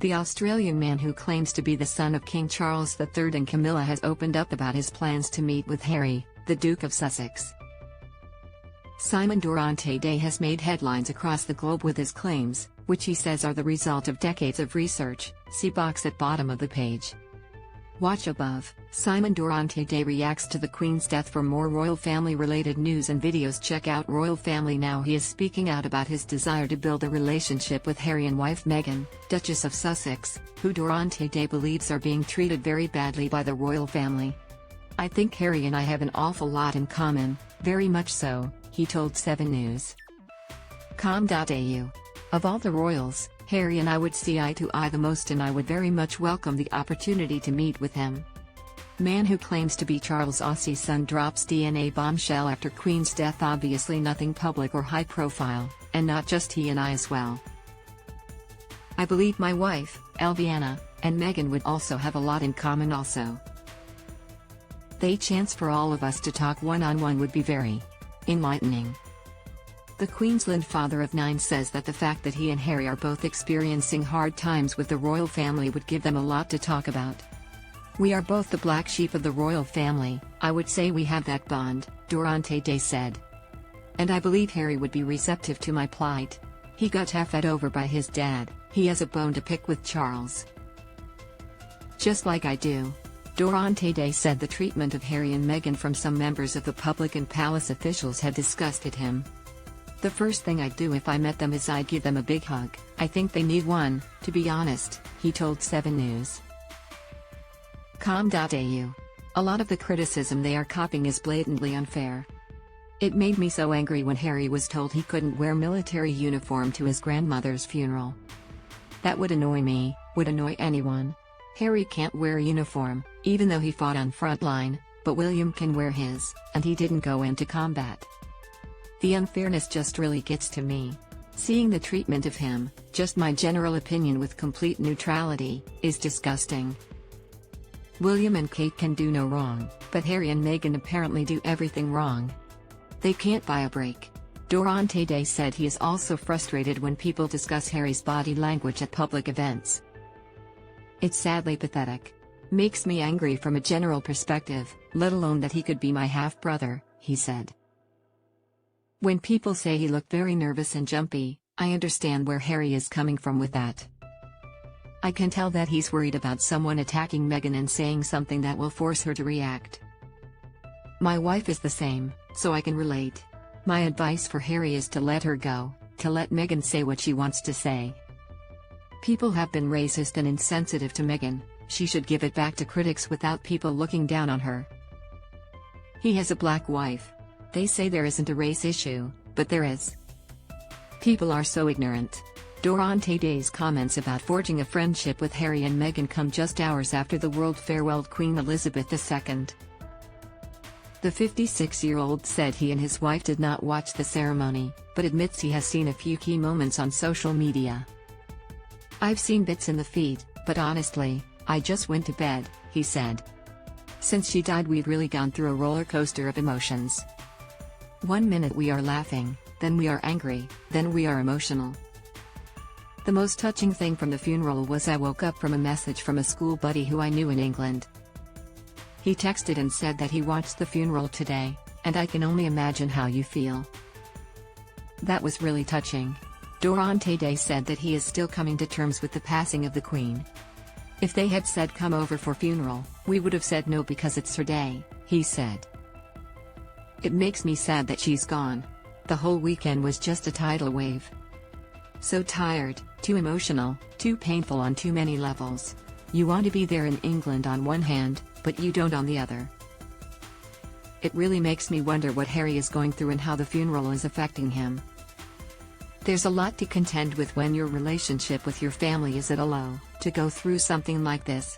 The Australian man who claims to be the son of King Charles III and Camilla has opened up about his plans to meet with Harry, the Duke of Sussex. Simon Dorante-Day has made headlines across the globe with his claims, which he says are the result of decades of research. See box at bottom of the page. Watch above. Simon Dorante-Day reacts to the Queen's death. For more royal family related news and videos, check out Royal Family Now. He is speaking out about his desire to build a relationship with Harry and wife Meghan, Duchess of Sussex, who Dorante-Day believes are being treated very badly by the royal family. "I think Harry and I have an awful lot in common, very much so," he told 7 News. Com.au. "Of all the royals, Harry and I would see eye to eye the most, and I would very much welcome the opportunity to meet with him." Man who claims to be Charles' Aussie son drops DNA bombshell after Queen's death. Obviously nothing public or high profile, and not just he and I as well. "I believe my wife, Elviana, and Meghan would also have a lot in common also. The chance for all of us to talk one-on-one would be very enlightening." The Queensland father of 9 says that the fact that he and Harry are both experiencing hard times with the royal family would give them a lot to talk about. "We are both the black sheep of the royal family, I would say we have that bond," Dorante-Day said. "And I believe Harry would be receptive to my plight. He got effed over by his dad, he has a bone to pick with Charles. Just like I do." Dorante-Day said the treatment of Harry and Meghan from some members of the public and palace officials had disgusted him. "The first thing I'd do if I met them is I'd give them a big hug. I think they need one, to be honest," he told 7 News. Com.au. "A lot of the criticism they are copying is blatantly unfair. It made me so angry when Harry was told he couldn't wear military uniform to his grandmother's funeral. That would annoy me, would annoy anyone. Harry can't wear uniform, even though he fought on front line, but William can wear his, and he didn't go into combat. The unfairness just really gets to me. Seeing the treatment of him, just my general opinion with complete neutrality, is disgusting. William and Kate can do no wrong, but Harry and Meghan apparently do everything wrong. They can't buy a break." Dorante-Day said he is also frustrated when people discuss Harry's body language at public events. "It's sadly pathetic. Makes me angry from a general perspective, let alone that he could be my half-brother," he said. "When people say he looked very nervous and jumpy, I understand where Harry is coming from with that. I can tell that he's worried about someone attacking Meghan and saying something that will force her to react. My wife is the same, so I can relate. My advice for Harry is to let her go, to let Meghan say what she wants to say. People have been racist and insensitive to Meghan, she should give it back to critics without people looking down on her. He has a black wife. They say there isn't a race issue, but there is. People are so ignorant." Dorante-Day's comments about forging a friendship with Harry and Meghan come just hours after the world farewelled Queen Elizabeth II. The 56-year-old said he and his wife did not watch the ceremony, but admits he has seen a few key moments on social media. "I've seen bits in the feed, but honestly, I just went to bed," he said. "Since she died we've really gone through a roller coaster of emotions. One minute we are laughing, then we are angry, then we are emotional. The most touching thing from the funeral was I woke up from a message from a school buddy who I knew in England. He texted and said that he watched the funeral today, and I can only imagine how you feel. That was really touching." Dorante-Day said that he is still coming to terms with the passing of the Queen. "If they had said come over for funeral, we would have said no because it's her day," he said. "It makes me sad that she's gone. The whole weekend was just a tidal wave. So tired, too emotional, too painful on too many levels. You want to be there in England on one hand, but you don't on the other. It really makes me wonder what Harry is going through and how the funeral is affecting him. There's a lot to contend with when your relationship with your family is at a low, to go through something like this.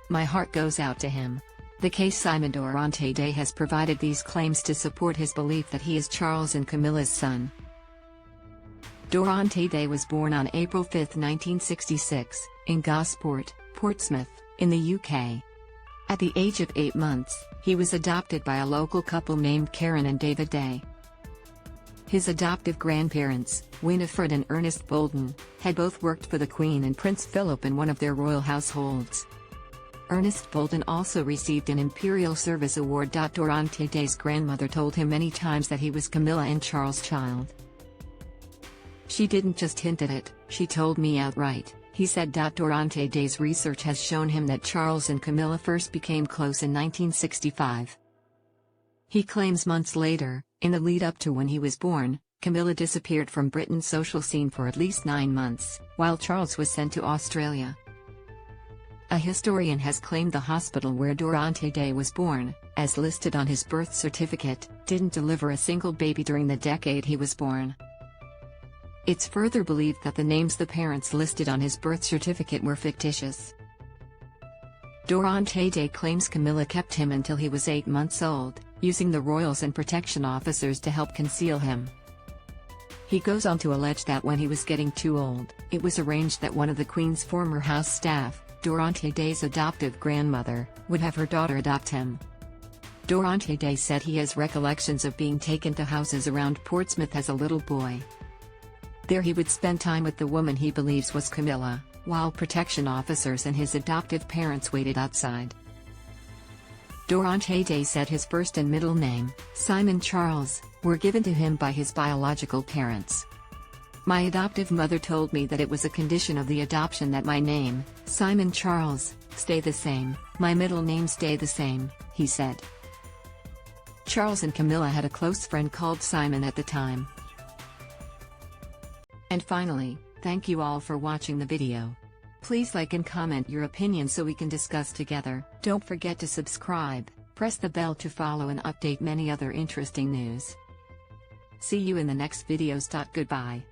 My heart goes out to him." The case Simon Dorante-Day has provided these claims to support his belief that he is Charles and Camilla's son. Dorante-Day was born on April 5, 1966, in Gosport, Portsmouth, in the UK. At the age of 8 months, he was adopted by a local couple named Karen and David Day. His adoptive grandparents, Winifred and Ernest Bolton, had both worked for the Queen and Prince Philip in one of their royal households. Ernest Bolton also received an Imperial Service Award. Dorante-Day's grandmother told him many times that he was Camilla and Charles' child. "She didn't just hint at it, she told me outright," he said. Dorante-Day's research has shown him that Charles and Camilla first became close in 1965. He claims months later, in the lead-up to when he was born, Camilla disappeared from Britain's social scene for at least 9 months, while Charles was sent to Australia. A historian has claimed the hospital where Dorante-Day was born, as listed on his birth certificate, didn't deliver a single baby during the decade he was born. It's further believed that the names the parents listed on his birth certificate were fictitious. Dorante-Day claims Camilla kept him until he was 8 months old, using the royals and protection officers to help conceal him. He goes on to allege that when he was getting too old, it was arranged that one of the Queen's former house staff, Dorante-Day's adoptive grandmother, would have her daughter adopt him. Dorante-Day said he has recollections of being taken to houses around Portsmouth as a little boy. There he would spend time with the woman he believes was Camilla, while protection officers and his adoptive parents waited outside. Dorante-Day said his first and middle name, Simon Charles, were given to him by his biological parents. "My adoptive mother told me that it was a condition of the adoption that my name, Simon Charles, stay the same, my middle name stay the same," he said. Charles and Camilla had a close friend called Simon at the time. And finally, thank you all for watching the video. Please like and comment your opinion so we can discuss together. Don't forget to subscribe, press the bell to follow and update many other interesting news. See you in the next videos. Goodbye.